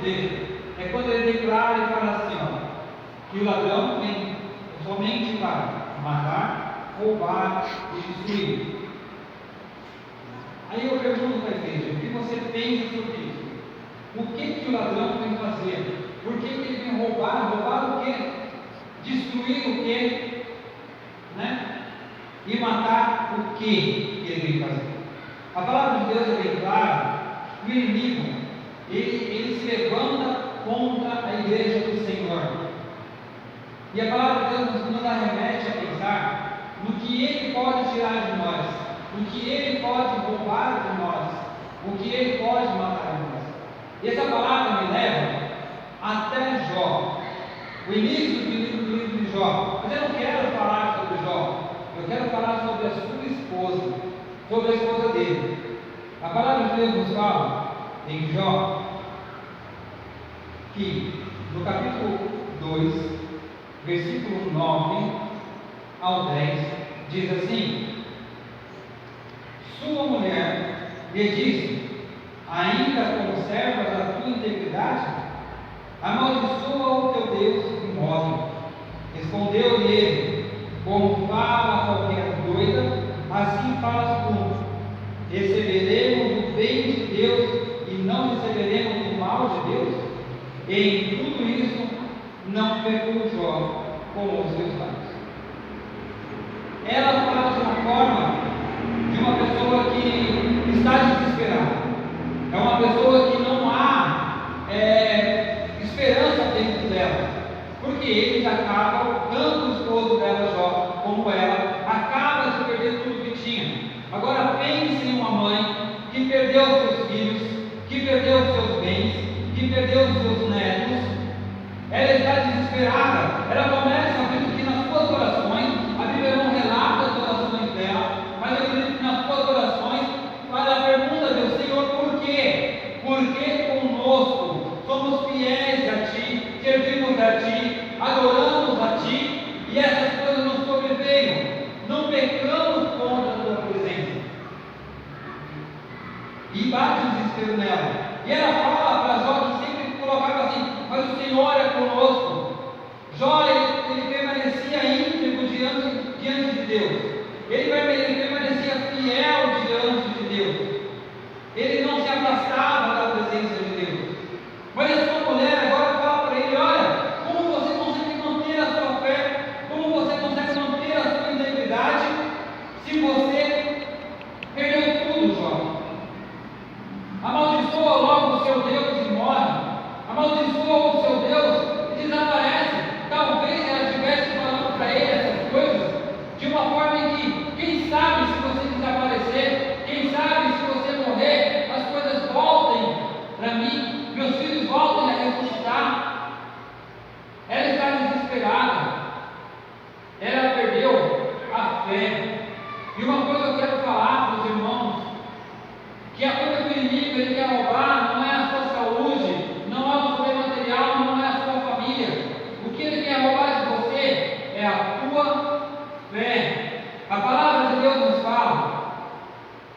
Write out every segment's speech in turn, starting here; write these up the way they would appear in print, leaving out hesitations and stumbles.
dele é quando ele declara e fala assim, ó, que o ladrão vem somente para matar, roubar e destruir. Aí eu pergunto para a igreja, o que você pensa sobre isso? O que o ladrão vem fazer? Por que ele vem roubar? Roubar o quê? Destruir o quê? Né? E matar o que ele vem fazer? A palavra de Deus é bem clara. O inimigo, ele se levanta contra a igreja do Senhor. E a palavra de Deus nos arremete a pensar no que ele pode tirar de nós, no que ele pode roubar de nós, o que ele pode matar de nós. E essa palavra me leva até Jó, o início do livro de Jó. Mas eu não quero falar sobre Jó, eu quero falar sobre a sua esposa, sobre a esposa dele. A palavra de Deus nos fala em Jó, que no capítulo 2, versículo 9 ao 10, diz assim: sua mulher lhe disse: ainda conservas a tua integridade? Amaldiçoa o teu Deus e morre. Respondeu-lhe ele: como fala qualquer doida, assim falas tu. Receberemos o bem de Deus e não receberemos o mal de Deus? E em tudo isso não pecou Jó com os seus lábios. Ela fala de uma forma de uma pessoa que está desesperada. É uma pessoa que não há esperança dentro dela, porque eles acabam, tanto o esposo dela, Jó, como ela, acaba de perder tudo que tinha. Agora pense em uma mãe que perdeu seus filhos, que perdeu seus bens, que perdeu seus netos. Ela está desesperada. Ela começa, acredito que nas suas orações, a Bíblia não relata as orações dela, mas eu acredito que nas suas orações faz a pergunta a Deus: Senhor, por quê? Porque conosco somos fiéis a Ti, servimos a Ti, adoramos a Ti, e essas coisas nos sobreveio. Não pecamos contra a Tua presença. E bate o desespero nela. E ela fala para Jó, que sempre colocava assim: mas o Senhor é conosco. Jó, ele permanecia íntegro diante de Deus. Ele permanecia fiel diante de Deus. Ele não se afastava da presença de Deus. Mas a sua mulher agora fala para ele: olha, como você consegue manter a sua fé? Como você consegue manter a sua integridade se você perdeu tudo, Jó? Amaldiçoa logo o seu Deus e morre. Amaldiçoa o seu Deus e desaparece. Talvez ela estivesse falando para ele essas coisas de uma forma em que, quem sabe, se você desaparecer, quem sabe, se você morrer, as coisas voltem para mim, meus filhos voltem a ressuscitar. Ela está desesperada. Ela perdeu a fé. E uma coisa eu quero falar para os irmãos: que a coisa que o inimigo ele quer roubar não é a sua saúde, não é o seu bem material, não é a sua família. O que ele quer roubar de você é a tua fé. A palavra de Deus nos fala: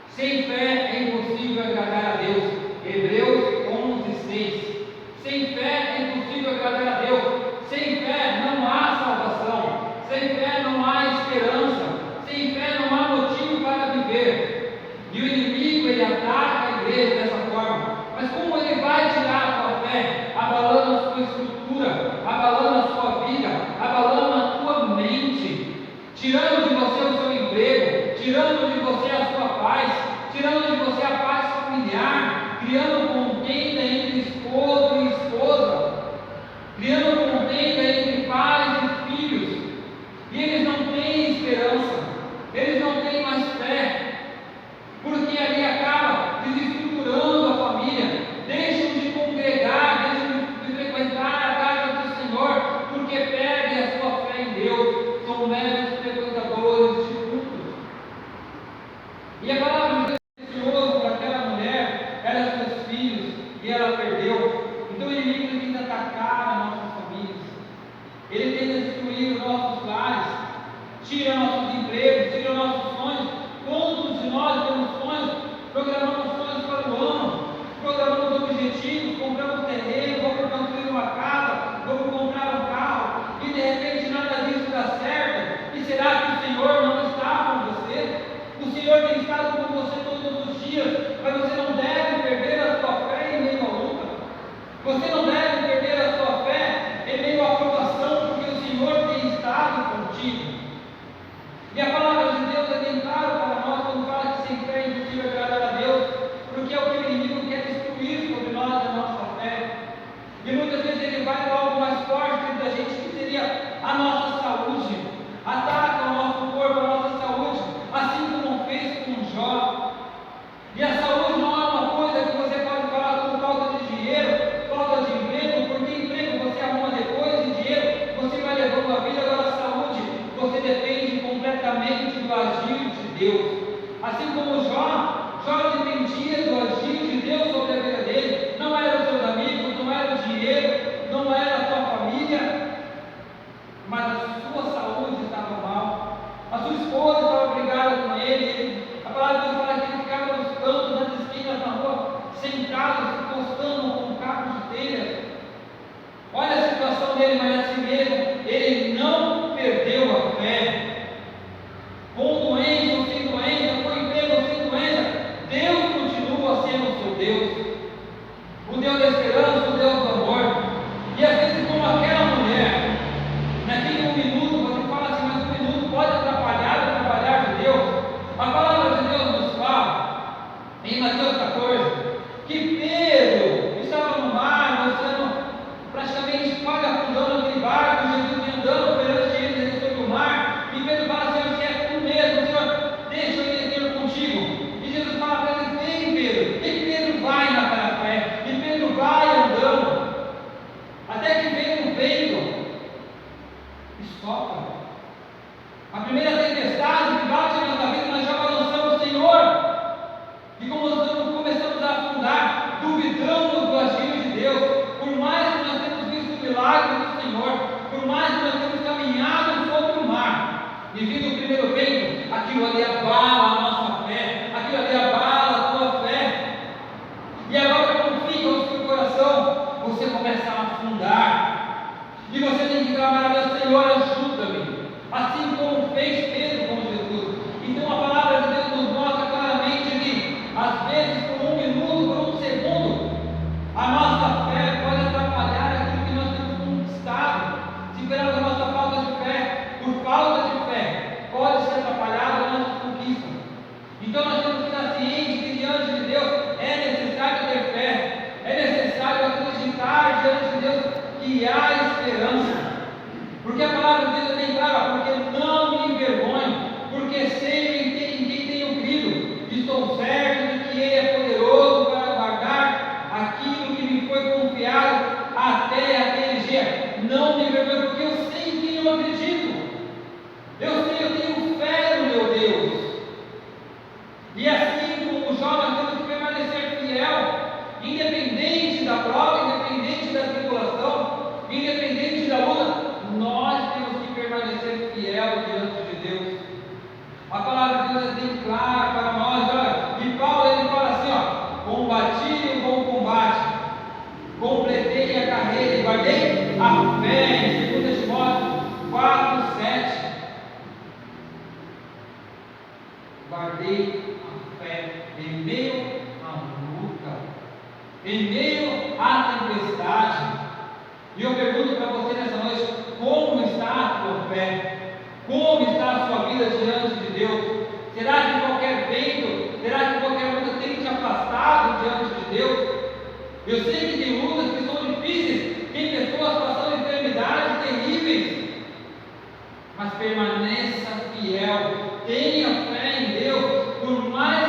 sem fé é impossível agradar a Deus. Hebreus 11:6. Sem fé é impossível agradar a Deus. Sem fé não há salvação. Sem fé não há esperança. Sem fé não há motivo para viver. E o inimigo ele ataca a igreja dessa forma. Mas como ele vai tirar a tua fé? Abalando a sua estrutura, abalando a sua vida, abalando a tua mente, tirando de você o seu emprego, tirando de você a sua paz, tirando de você a paz familiar, criando contenda entre esposo e esposa, criando contenda entre pais e filhos. E eles não têm esperança, eles não têm mais fé, porque ali acaba desestruturando a família, deixam de congregar, deixam de frequentar a casa do Senhor, porque perdem a sua fé em Deus, são meros frequentadores de cultos. E a palavra de Deus é preciosa para aquela mulher, era seus filhos, e ela perdeu. Então o inimigo tenta atacar as nossas famílias, ele tenta destruir os nossos lares, tira nossos empregos, tira nossos sonhos. Quantos de nós temos sonhos, programamos sonhos para o ano, programamos objetivos, compramos terreno, afundar. E você tem que clamar a Deus: Senhor, ajuda-me. Assim como fez Pedro com Jesus. Então a palavra de Deus nos mostra claramente que, às vezes, por um minuto, por um segundo, a nossa fé pode atrapalhar aquilo que nós temos conquistado. Se pela nossa falta de fé, por falta de fé, pode ser atrapalhada a nossa conquista. Então nós temos que estar cientes que diante de Deus é necessário ter fé, é necessário acreditar diante de Deus que há esperança. Porque a palavra de Deus é bem clara: porque não me envergonho, porque sei em quem tenho crido, estou certo de que Ele é poderoso para guardar aquilo que me foi confiado até aquele dia. Não me envergonho, porque eu sei em quem eu acredito. Eu sei, eu tenho fé no meu Deus. E assim como Jó, nós temos que permanecer fiel, independente da prova, independente da tribulação, independente da luta. Nós temos que permanecer fiel diante de Deus. A palavra de Deus é bem clara para nós. Olha, e Paulo ele fala assim: ó, combati o bom combate, completei a carreira e guardei a fé, em 2 Timóteo 4:7. Guardei a fé em meio à luta, em meio à tempestade. E eu pergunto para você nessa noite: como está a tua fé? Como está a sua vida diante de Deus? Será que qualquer vento, será que qualquer luta tem te afastado diante de Deus? Eu sei que tem lutas que são difíceis, tem pessoas passando enfermidades terríveis, mas permaneça fiel, tenha fé em Deus, por mais